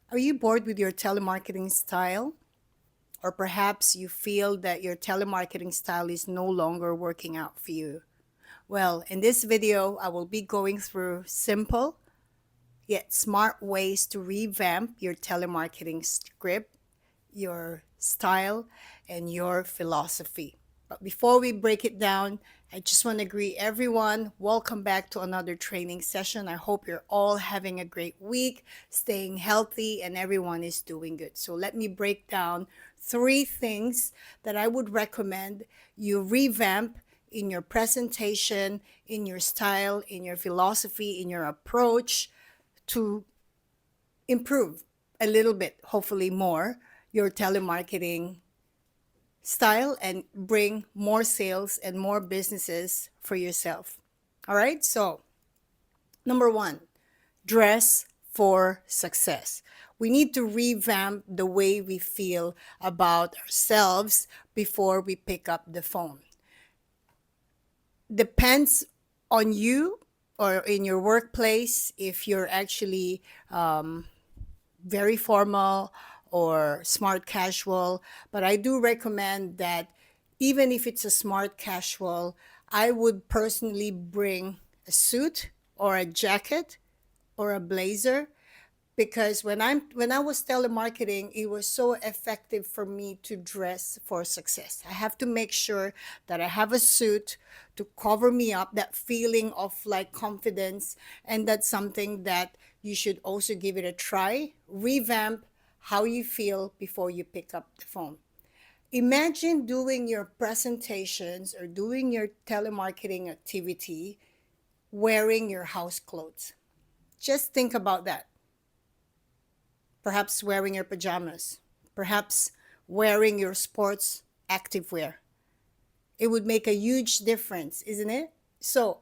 Are you bored with your telemarketing style? Or perhaps you feel that your telemarketing style is no longer working out for you? Well, in this video, I will be going through simple yet smart ways to revamp your telemarketing script, your style, and your philosophy. But before we break it down, I just want to greet everyone. Welcome back to another training session. I hope you're all having a great week, staying healthy, and everyone is doing good. So let me break down 3 things that I would recommend you revamp in your presentation, in your style, in your philosophy, in your approach to improve a little bit, hopefully more, your telemarketing style and bring more sales and more businesses for yourself. All right, so number one, dress for success. We need to revamp the way we feel about ourselves before we pick up the phone. Depends on you or in your workplace if you're actually very formal or smart casual, but I do recommend that even if it's a smart casual, I would personally bring a suit or a jacket or a blazer, because when I was telemarketing, it was so effective for me to dress for success. I have to make sure that I have a suit to cover me up, that feeling of like confidence, and that's something that you should also give it a try. Revamp how you feel before you pick up the phone. Imagine doing your presentations or doing your telemarketing activity wearing your house clothes. Just think about that. Perhaps wearing your pajamas, perhaps wearing your sports activewear. It would make a huge difference, isn't it? So,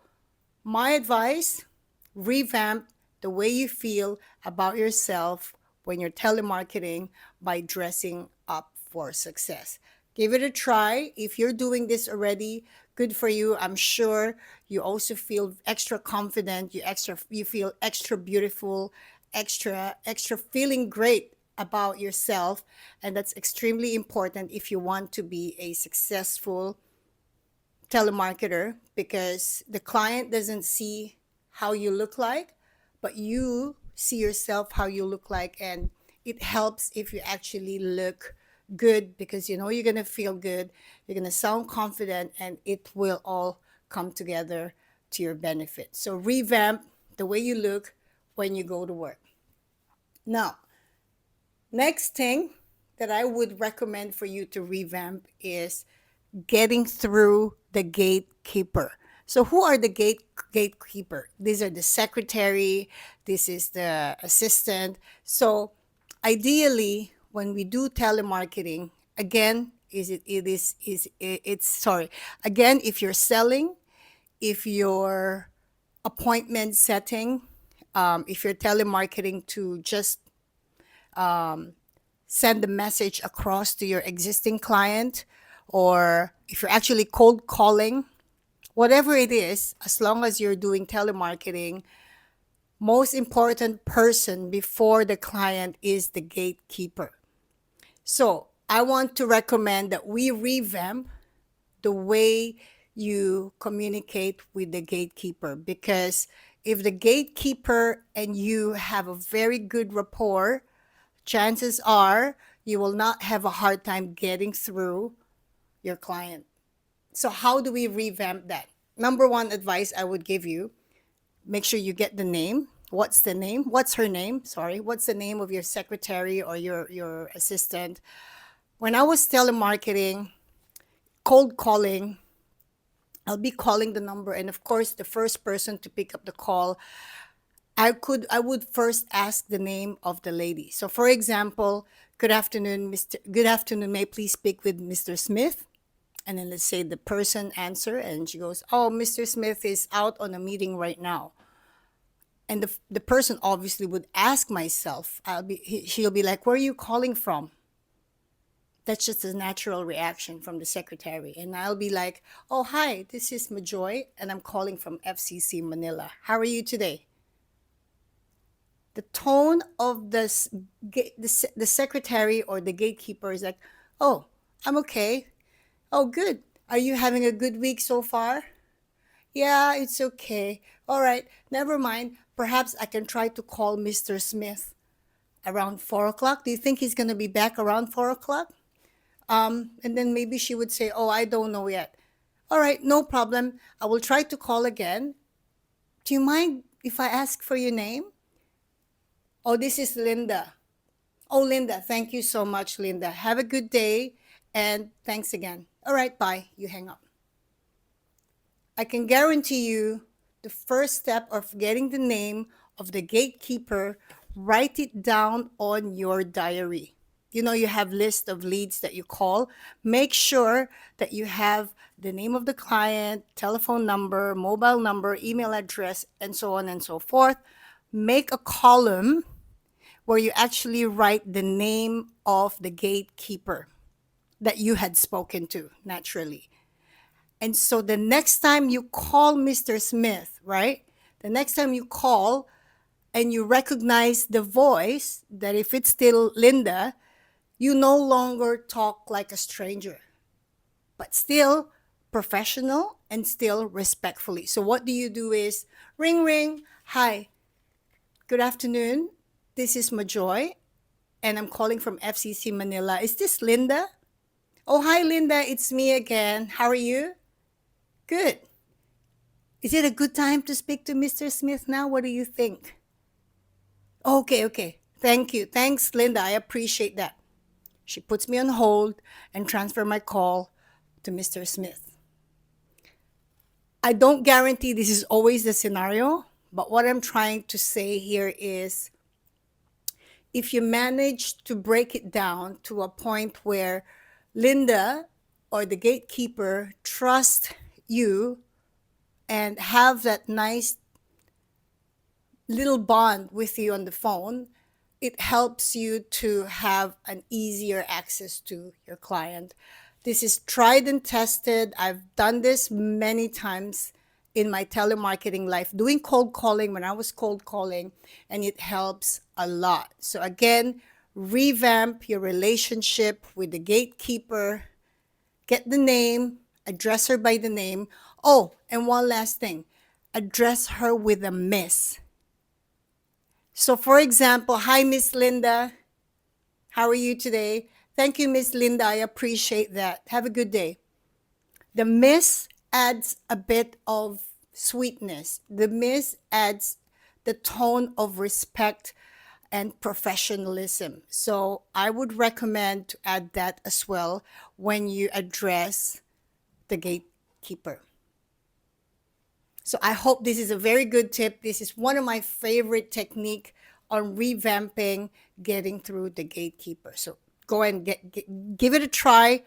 my advice, revamp the way you feel about yourself when you're telemarketing by dressing up for success. Give it a try. If you're doing this already, good for you. I'm sure you also feel extra confident, you feel extra beautiful, extra feeling great about yourself, and that's extremely important if you want to be a successful telemarketer, because the client doesn't see how you look like, but you see yourself how you look like, and it helps if you actually look good, because you know you're going to feel good, you're going to sound confident, and it will all come together to your benefit. So revamp the way you look when you go to work. Now, next thing that I would recommend for you to revamp is getting through the gatekeeper. So who are the gatekeeper? These are the secretary, this is the assistant. So ideally when we do telemarketing, again, it's sorry. Again, if you're selling, if you're appointment setting, if you're telemarketing to just send the message across to your existing client, or if you're actually cold calling, whatever it is, as long as you're doing telemarketing, most important person before the client is the gatekeeper. So I want to recommend that we revamp the way you communicate with the gatekeeper, because if the gatekeeper and you have a very good rapport, chances are you will not have a hard time getting through your client. So how do we revamp that? Number one advice I would give you, make sure you get the name. What's the name? What's her name? Sorry. What's the name of your secretary or your assistant? When I was telemarketing, cold calling, I'll be calling the number, and of course the first person to pick up the call, I would first ask the name of the lady. So for example, good afternoon, Good afternoon, may I please speak with Mr. Smith? And then let's say the person answer and she goes, "Oh, Mr. Smith is out on a meeting right now." And the person obviously would ask myself, she'll be like, "Where are you calling from?" That's just a natural reaction from the secretary. And I'll be like, "Oh, hi, this is Majoy, and I'm calling from FCC Manila. How are you today?" the tone of the secretary or the gatekeeper is like, oh, I'm okay. Oh, good. Are you having a good week so far? Yeah, it's okay. All right, never mind. Perhaps I can try to call Mr. Smith around 4 o'clock. Do you think he's going to be back around 4 o'clock? And then maybe she would say, oh, I don't know yet. All right, no problem. I will try to call again. Do you mind if I ask for your name? Oh, this is Linda. Oh, Linda, thank you so much, Linda. Have a good day and thanks again. All right, bye. You hang up. I can guarantee you the first step of getting the name of the gatekeeper, write it down on your diary. You know, you have list of leads that you call. Make sure that you have the name of the client, telephone number, mobile number, email address, and so on and so forth. Make a column where you actually write the name of the gatekeeper that you had spoken to naturally. And so the next time you call Mr. Smith, right? The next time you call and you recognize the voice, that if it's still Linda, you no longer talk like a stranger, but still professional and still respectfully. So what do you do is ring, ring. Hi, good afternoon. This is Majoy, and I'm calling from FCC Manila. Is this Linda? Oh, hi, Linda. It's me again. How are you? Good. Is it a good time to speak to Mr. Smith now? What do you think? Okay, okay. Thank you. Thanks, Linda. I appreciate that. She puts me on hold and transfer my call to Mr. Smith. I don't guarantee this is always the scenario, but what I'm trying to say here is if you manage to break it down to a point where Linda or the gatekeeper trust you and have that nice little bond with you on the phone, it helps you to have an easier access to your client. This is tried and tested. I've done this many times in my telemarketing life, doing cold calling when I was cold calling, and it helps a lot. So again, revamp your relationship with the gatekeeper, get the name, address her by the name. Oh, and one last thing, address her with a miss. So for example, hi, Miss Linda. How are you today? Thank you, Miss Linda. I appreciate that. Have a good day. The miss adds a bit of sweetness. The miss adds the tone of respect and professionalism. So I would recommend to add that as well when you address the gatekeeper. So I hope this is a very good tip. This is one of my favorite technique on revamping getting through the gatekeeper. So go and give it a try.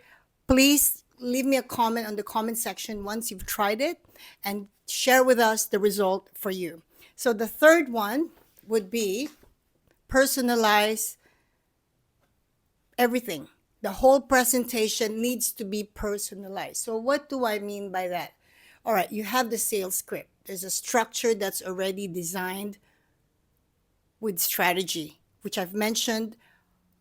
Please leave me a comment on the comment section once you've tried it and share with us the result for you. So the third one would be personalize everything. The whole presentation needs to be personalized. So what do I mean by that? All right, you have the sales script. There's a structure that's already designed with strategy, which I've mentioned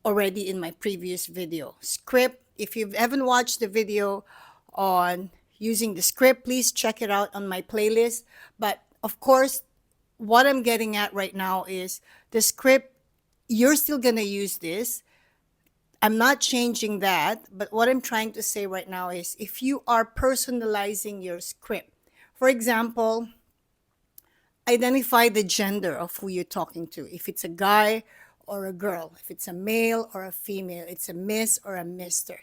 already in my previous video. Script, if you haven't watched the video on using the script, please check it out on my playlist. But of course, what I'm getting at right now is the script, you're still going to use this. I'm not changing that, but what I'm trying to say right now is if you are personalizing your script, for example, identify the gender of who you're talking to. If it's a guy or a girl, if it's a male or a female, it's a miss or a mister.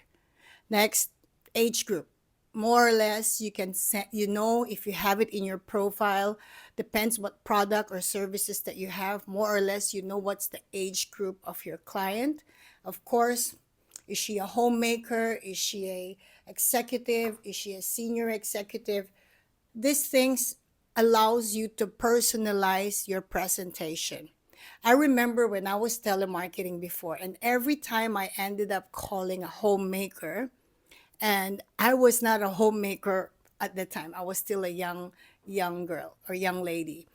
Next, age group. More or less, you can set, if you have it in your profile, depends what product or services that you have, more or less, what's the age group of your client. Of course, is she a homemaker? Is she a executive? Is she a senior executive? These things allows you to personalize your presentation. I remember when I was telemarketing before, and every time I ended up calling a homemaker, and I was not a homemaker at the time. I was still a young girl or young lady.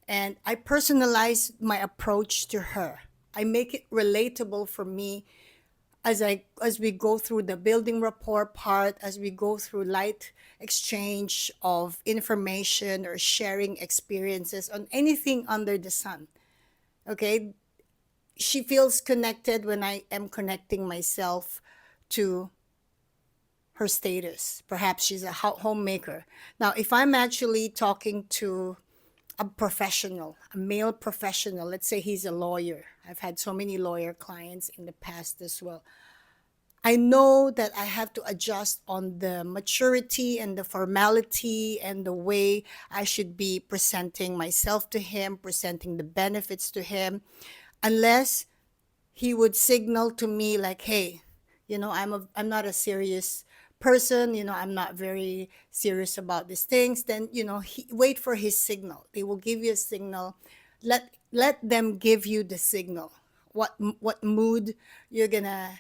And I personalize my approach to her. I make it relatable for me as we go through the building rapport part, as we go through light exchange of information or sharing experiences on anything under the sun. Okay? She feels connected when I am connecting myself to her status. Perhaps she's a homemaker. Now, if I'm actually talking to a professional, a male professional, let's say he's a lawyer. I've had so many lawyer clients in the past as well. I know that I have to adjust on the maturity and the formality and the way I should be presenting myself to him, presenting the benefits to him, unless he would signal to me like, hey, I'm not a serious person, I'm not very serious about these things. Then, wait for his signal. They will give you a signal. Let them give you the signal. What mood you're gonna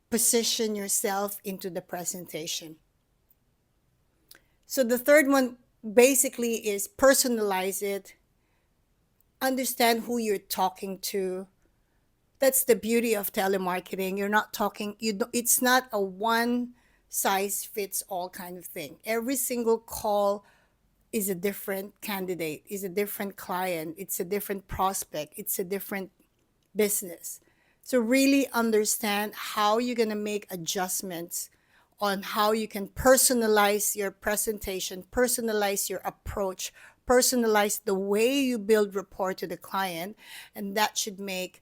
position yourself into the presentation. So the third one basically is personalize it. Understand who you're talking to. That's the beauty of telemarketing. You're not talking, it's not a one size fits all kind of thing. Every single call is a different candidate, is a different client, it's a different prospect, it's a different business. So really understand how you're going to make adjustments on how you can personalize your presentation, personalize your approach, personalize the way you build rapport to the client, and that should make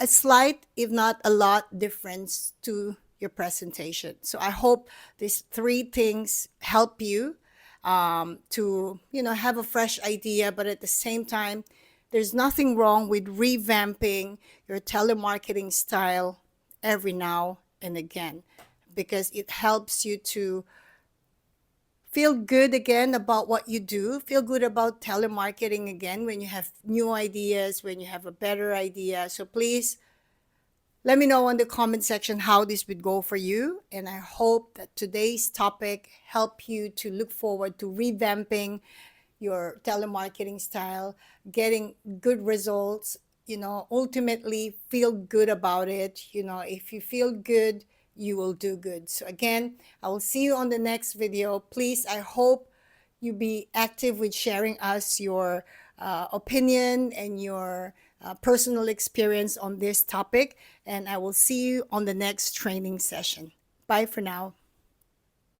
a slight, if not a lot, difference to your presentation. So I hope these three things help you to have a fresh idea, but at the same time, there's nothing wrong with revamping your telemarketing style every now and again, because it helps you to feel good again about what you do, feel good about telemarketing again when you have new ideas, when you have a better idea. So please let me know in the comment section how this would go for you. And I hope that today's topic helped you to look forward to revamping your telemarketing style, getting good results, ultimately feel good about it. If you feel good, you will do good. So again, I will see you on the next video. Please, I hope you be active with sharing us your opinion and your personal experience on this topic. And I will see you on the next training session. Bye for now.